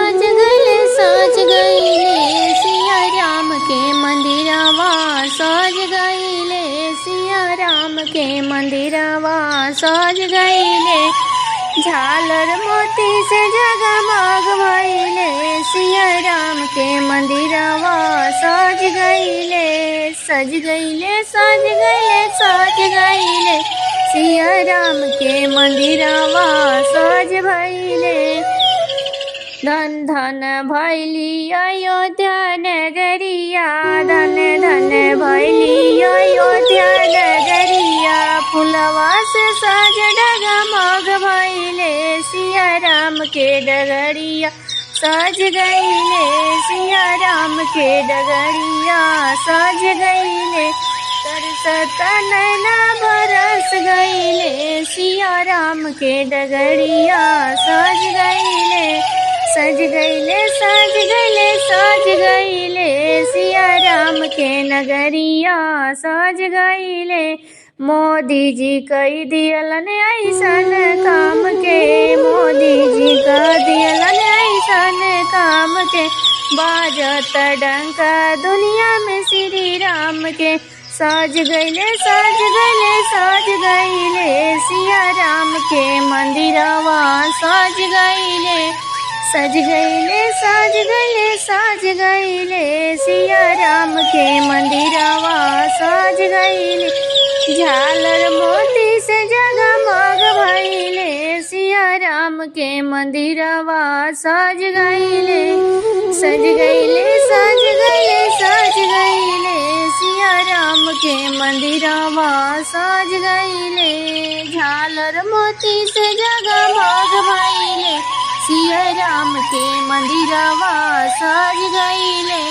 साज गईले सिया राम के मंदिरवा साज गईले सिया राम के मंदिरवा साज गईले झालर मोती से जगमग भइले सिया राम के मंदिरवा साज गईले सज गईले साज गईले साज गईले सिया राम के मंदिरवा साज भइले धन धन भैली अयोध्या नगरिया धन धन भैली अयोध्या नगरिया फुलवा से साज डगमग भइले सिया राम के डगरिया साज गईले सिया राम के डगरिया साज गईले तरसत नैना बरस गईले सिया राम के डगरिया साज गईले सज गईले साज गईले साज गईले सिया राम के नगरिया साज गईले मोदी जी कई दियलन ऐसन काम के मोदी जी का दियलन ऐसन काम के बाजत डंका दुनिया में श्री राम के साज गईले साज गईले साज गईले सिया राम के मंदिरवा साज गईले सज गईले साज गईले साज गईले सिया राम के मंदिरवा साज गईले झालर मोती से जगमग भइले सिया राम के मंदिरवा साज गईले सज गईले साज गईले साज गईले सिया राम के मंदिरवा साज गईले झालर मोती से जगमग भइले सिया राम के मंदिरवा साज गईले।